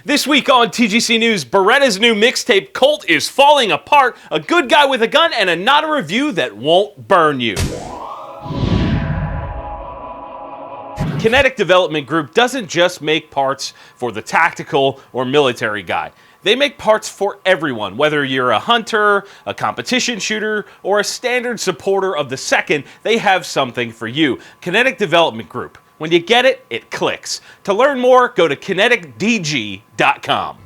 This week on TGC News, Beretta's new mixtape, Colt, is falling apart, a good guy with a gun, and a not a review that won't burn you. Kinetic Development Group doesn't just make parts for the tactical or military guy. They make parts for everyone, whether you're a hunter, a competition shooter, or a standard supporter of the second, they have something for you. Kinetic Development Group. When you get it, it clicks. To learn more, go to kineticdg.com.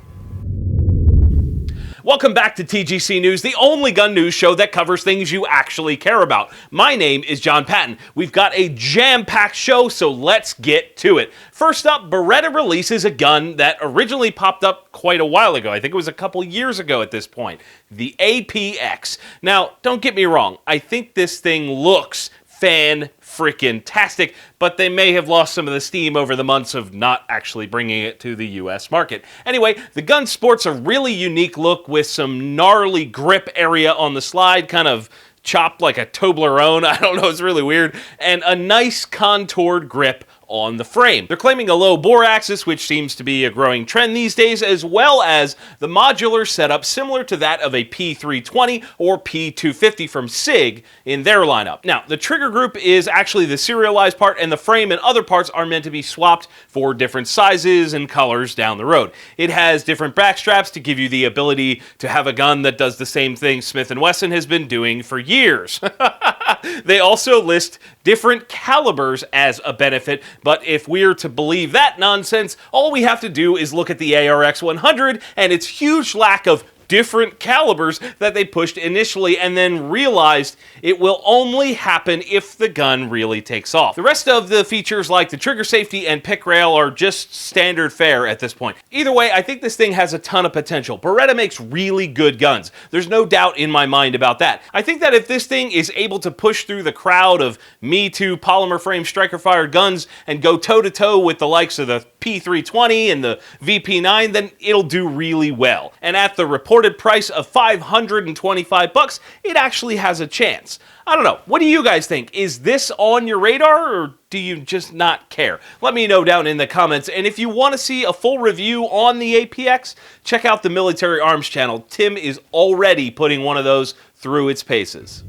Welcome back to TGC News, the only gun news show that covers things you actually care about. My name is Jon Patton. We've got a jam-packed show, so let's get to it. First up, Beretta releases a gun that originally popped up quite a while ago. I think it was a couple years ago at this point. The APX. Now, don't get me wrong. I think this thing looks fan-freaking-tastic, but they may have lost some of the steam over the months of not actually bringing it to the US market. Anyway, the gun sports a really unique look with some gnarly grip area on the slide, kind of chopped like a Toblerone. I don't know, it's really weird. And a nice contoured grip on the frame. They're claiming a low bore axis, which seems to be a growing trend these days, as well as the modular setup similar to that of a P320 or P250 from SIG in their lineup. Now, the trigger group is actually the serialized part, and the frame and other parts are meant to be swapped for different sizes and colors down the road. It has different back straps to give you the ability to have a gun that does the same thing Smith & Wesson has been doing for years. They also list different calibers as a benefit, but if we're to believe that nonsense, all we have to do is look at the ARX 100 and its huge lack of different calibers that they pushed initially and then realized it will only happen if the gun really takes off. The rest of the features like the trigger safety and pick rail are just standard fare at this point. Either way, I think this thing has a ton of potential. Beretta makes really good guns. There's no doubt in my mind about that. I think that if this thing is able to push through the crowd of Me Too polymer frame striker fired guns and go toe to toe with the likes of the P320 and the VP9, then it'll do really well. And at the reported price of $525, it actually has a chance. I don't know. What do you guys think? Is this on your radar, or do you just not care? Let me know down in the comments. And if you want to see a full review on the APX, check out the Military Arms channel. Tim is already putting one of those through its paces.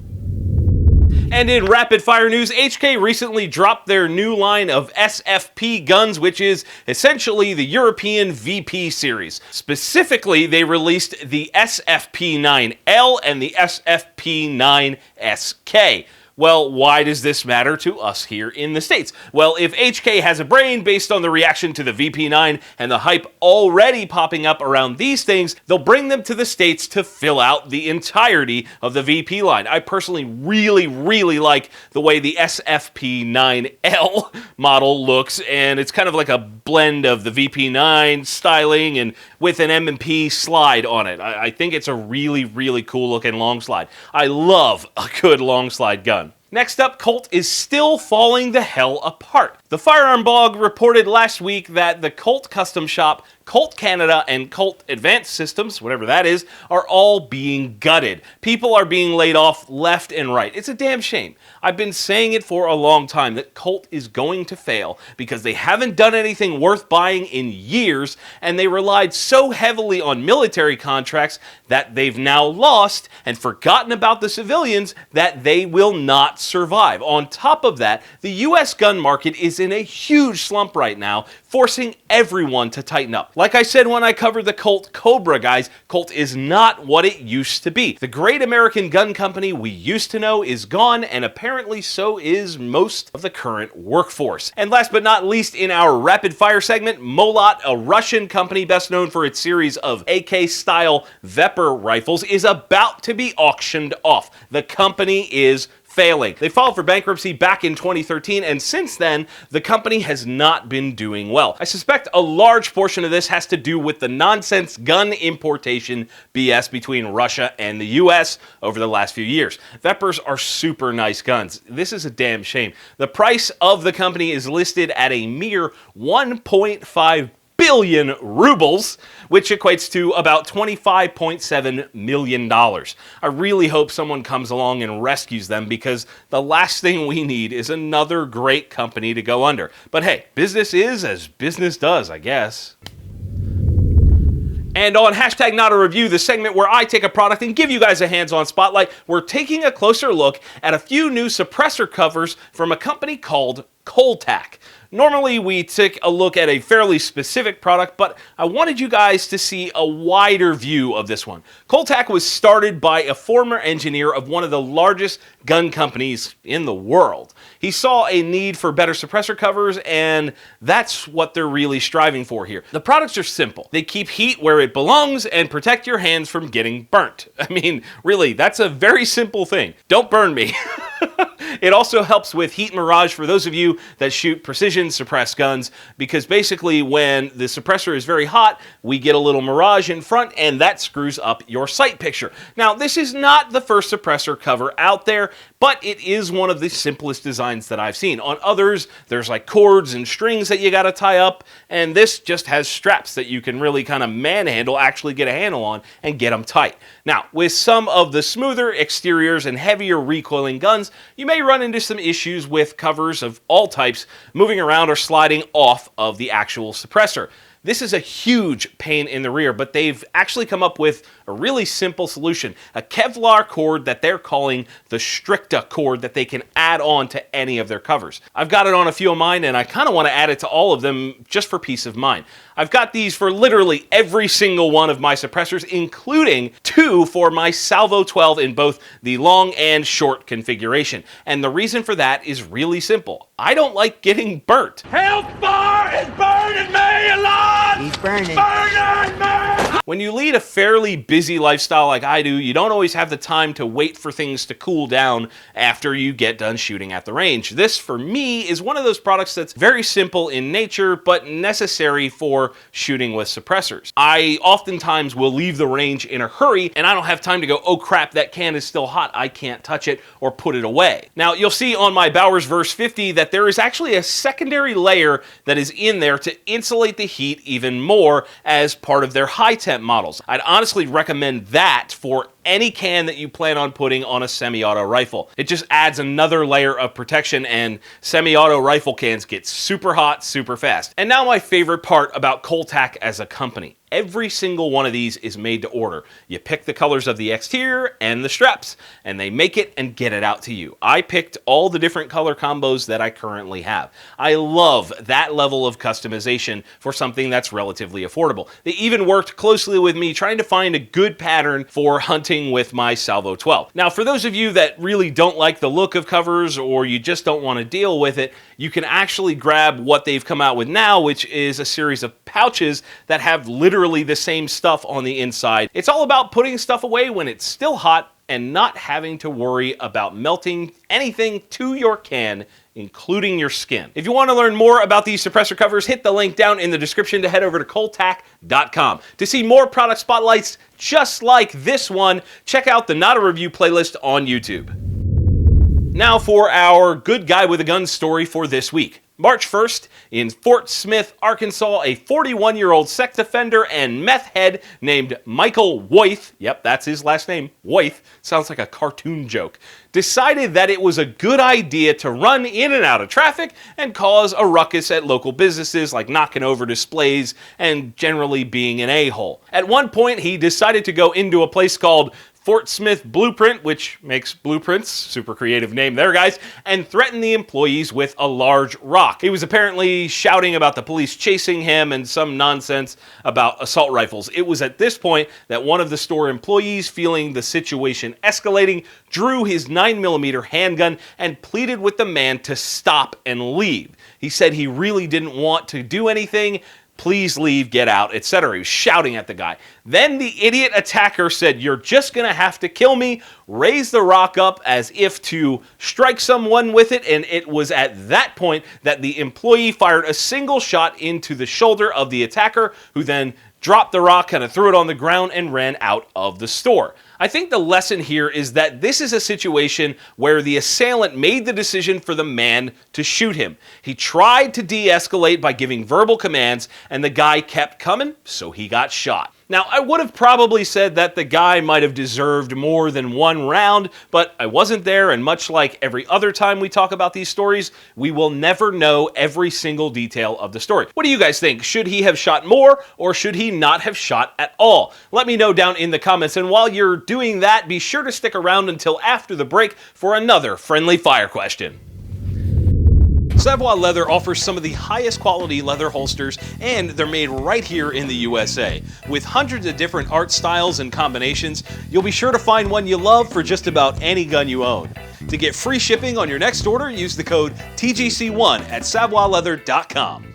And in rapid fire news, HK recently dropped their new line of SFP guns, which is essentially the European VP series. Specifically, they released the SFP9L and the SFP9SK. Well, why does this matter to us here in the States? Well, if HK has a brain based on the reaction to the VP9 and the hype already popping up around these things, they'll bring them to the States to fill out the entirety of the VP line. I personally really like the way the SFP9L model looks, and it's kind of like a blend of the VP9 styling and with an M&P slide on it. I think it's a really cool looking long slide. I love a good long slide gun. Next up, Colt is still falling the hell apart. The Firearm Blog reported last week that the Colt Custom Shop, Colt Canada, and Colt Advanced Systems, whatever that is, are all being gutted. People are being laid off left and right. It's a damn shame. I've been saying it for a long time that Colt is going to fail because they haven't done anything worth buying in years, and they relied so heavily on military contracts that they've now lost and forgotten about the civilians that they will not survive. On top of that, the US gun market is in a huge slump right now, forcing everyone to tighten up. Like I said when I covered the Colt Cobra, guys, Colt is not what it used to be. The great American gun company we used to know is gone, and apparently so is most of the current workforce. And last but not least, in our rapid fire segment, Molot, a Russian company best known for its series of AK-style Vepr rifles, is about to be auctioned off. The company is failing. They filed for bankruptcy back in 2013, and since then, the company has not been doing well. I suspect a large portion of this has to do with the nonsense gun importation BS between Russia and the US over the last few years. Veprs are super nice guns. This is a damn shame. The price of the company is listed at a mere 1.5 billion rubles, which equates to about $25.7 million. I really hope someone comes along and rescues them, because the last thing we need is another great company to go under. But hey, business is as business does, I guess. And on hashtag not a review, the segment where I take a product and give you guys a hands-on spotlight, we're taking a closer look at a few new suppressor covers from a company called Cole-Tac. Normally we take a look at a fairly specific product, but I wanted you guys to see a wider view of this one. Cole-Tac was started by a former engineer of one of the largest gun companies in the world. He saw a need for better suppressor covers, and that's what they're really striving for here. The products are simple. They keep heat where it belongs and protect your hands from getting burnt. I mean, really, that's a very simple thing. Don't burn me. It also helps with heat mirage for those of you that shoot precision suppressed guns, because basically when the suppressor is very hot, we get a little mirage in front and that screws up your sight picture. Now, this is not the first suppressor cover out there, but it is one of the simplest designs that I've seen. On others, there's like cords and strings that you gotta tie up, and this just has straps that you can really kind of manhandle, actually get a handle on, and get them tight. Now, with some of the smoother exteriors and heavier recoiling guns, you may run into some issues with covers of all types moving around or sliding off of the actual suppressor. This is a huge pain in the rear, but they've actually come up with a really simple solution, a Kevlar cord that they're calling the Stricta cord that they can add on to any of their covers. I've got it on a few of mine, and I kind of want to add it to all of them just for peace of mind. I've got these for literally every single one of my suppressors, including 2 for my Salvo 12 in both the long and short configuration. And the reason for that is really simple. I don't like getting burnt. Hellfire is burning me alive! He's burning. Burning me! When you lead a fairly busy lifestyle like I do, you don't always have the time to wait for things to cool down after you get done shooting at the range. This, for me, is one of those products that's very simple in nature, but necessary for shooting with suppressors. I oftentimes will leave the range in a hurry, and I don't have time to go, oh crap, that can is still hot, I can't touch it, or put it away. Now, you'll see on my Bowers Verse 50 that there is actually a secondary layer that is in there to insulate the heat even more as part of their high temp models. I'd honestly recommend that for any can that you plan on putting on a semi-auto rifle. It just adds another layer of protection, and semi-auto rifle cans get super hot super fast. And now my favorite part about Cole-Tac as a company. Every single one of these is made to order. You pick the colors of the exterior and the straps, and they make it and get it out to you. I picked all the different color combos that I currently have. I love that level of customization for something that's relatively affordable. They even worked closely with me trying to find a good pattern for hunting with my Salvo 12. Now, for those of you that really don't like the look of covers, or you just don't want to deal with it, you can actually grab what they've come out with now, which is a series of pouches that have literally the same stuff on the inside. It's all about putting stuff away when it's still hot and not having to worry about melting anything to your can, including your skin. If you want to learn more about these suppressor covers, hit the link down in the description to head over to Colt-Tac.com. To see more product spotlights just like this one, check out the Not a Review playlist on YouTube. Now for our good guy with a gun story for this week. March 1st, in Fort Smith, Arkansas, a 41-year-old sex offender and meth head named Michael Woith, yep, that's his last name, Woith, sounds like a cartoon joke, decided that it was a good idea to run in and out of traffic and cause a ruckus at local businesses, like knocking over displays and generally being an a-hole. At one point, he decided to go into a place called Fort Smith Blueprint, which makes blueprints, super creative name there, guys, and threatened the employees with a large rock. He was apparently shouting about the police chasing him and some nonsense about assault rifles. It was at this point that one of the store employees, feeling the situation escalating, drew his 9mm handgun and pleaded with the man to stop and leave. He said he really didn't want to do anything. Please leave, get out, etc. He was shouting at the guy. Then the idiot attacker said, "You're just gonna have to kill me," raised the rock up as if to strike someone with it, and it was at that point that the employee fired a single shot into the shoulder of the attacker, who then dropped the rock, kind of threw it on the ground, and ran out of the store. I think the lesson here is that this is a situation where the assailant made the decision for the man to shoot him. He tried to de-escalate by giving verbal commands, and the guy kept coming, so he got shot. Now, I would have probably said that the guy might have deserved more than one round, but I wasn't there, and much like every other time we talk about these stories, we will never know every single detail of the story. What do you guys think? Should he have shot more, or should he not have shot at all? Let me know down in the comments, and while you're doing that, be sure to stick around until after the break for another friendly fire question. Savoir Leather offers some of the highest quality leather holsters, and they're made right here in the USA. With hundreds of different art styles and combinations, you'll be sure to find one you love for just about any gun you own. To get free shipping on your next order, use the code TGC1 at savoirleather.com.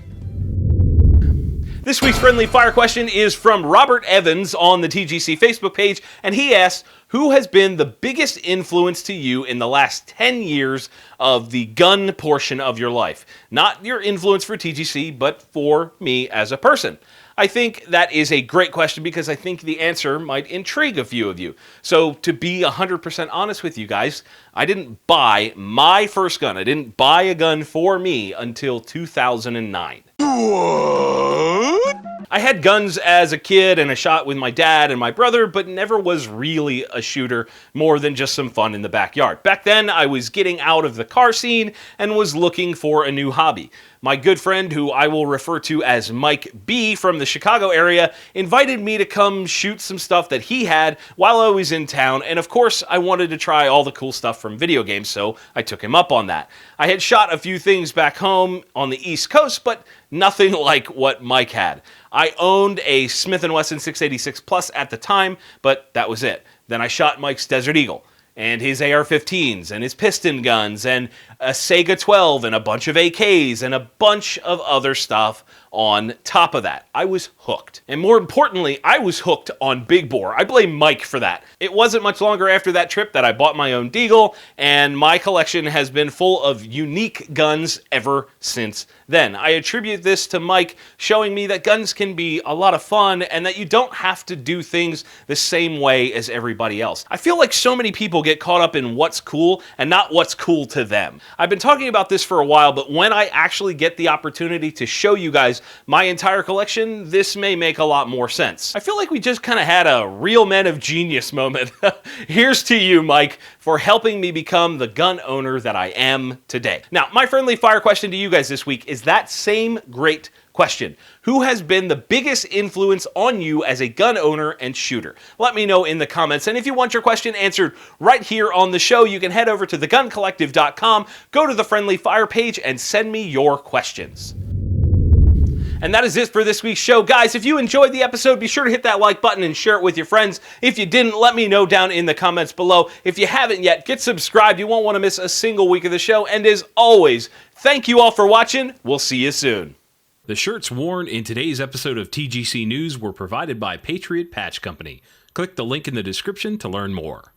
This week's friendly fire question is from Robert Evans on the TGC Facebook page, and he asks, who has been the biggest influence to you in the last 10 years of the gun portion of your life? Not your influence for TGC, but for me as a person. I think that is a great question because I think the answer might intrigue a few of you. So to be 100% honest with you guys, I didn't buy my first gun. I didn't buy a gun for me until 2009. What? I had guns as a kid and I shot with my dad and my brother, but never was really a shooter, more than just some fun in the backyard. Back then, I was getting out of the car scene and was looking for a new hobby. My good friend, who I will refer to as Mike B from the Chicago area, invited me to come shoot some stuff that he had while I was in town, and of course, I wanted to try all the cool stuff from video games, so I took him up on that. I had shot a few things back home on the East Coast, but nothing like what Mike had. I owned a Smith & Wesson 686 Plus at the time, but that was it. Then I shot Mike's Desert Eagle, and his AR-15s, and his piston guns, and a Sega 12, and a bunch of AKs, and a bunch of other stuff on top of that. I was hooked. And more importantly, I was hooked on Big Bore. I blame Mike for that. It wasn't much longer after that trip that I bought my own Deagle, and my collection has been full of unique guns ever since then. I attribute this to Mike showing me that guns can be a lot of fun and that you don't have to do things the same way as everybody else. I feel like so many people get caught up in what's cool and not what's cool to them. I've been talking about this for a while, but when I actually get the opportunity to show you guys my entire collection, this may make a lot more sense. I feel like we just kind of had a real men of genius moment. Here's to you, Mike, for helping me become the gun owner that I am today. Now, my friendly fire question to you guys this week is that same great question. Who has been the biggest influence on you as a gun owner and shooter? Let me know in the comments. And if you want your question answered right here on the show, you can head over to theguncollective.com, go to the friendly fire page, and send me your questions. And that is it for this week's show. Guys, if you enjoyed the episode, be sure to hit that like button and share it with your friends. If you didn't, let me know down in the comments below. If you haven't yet, get subscribed. You won't want to miss a single week of the show. And as always, thank you all for watching. We'll see you soon. The shirts worn in today's episode of TGC News were provided by Patriot Patch Company. Click the link in the description to learn more.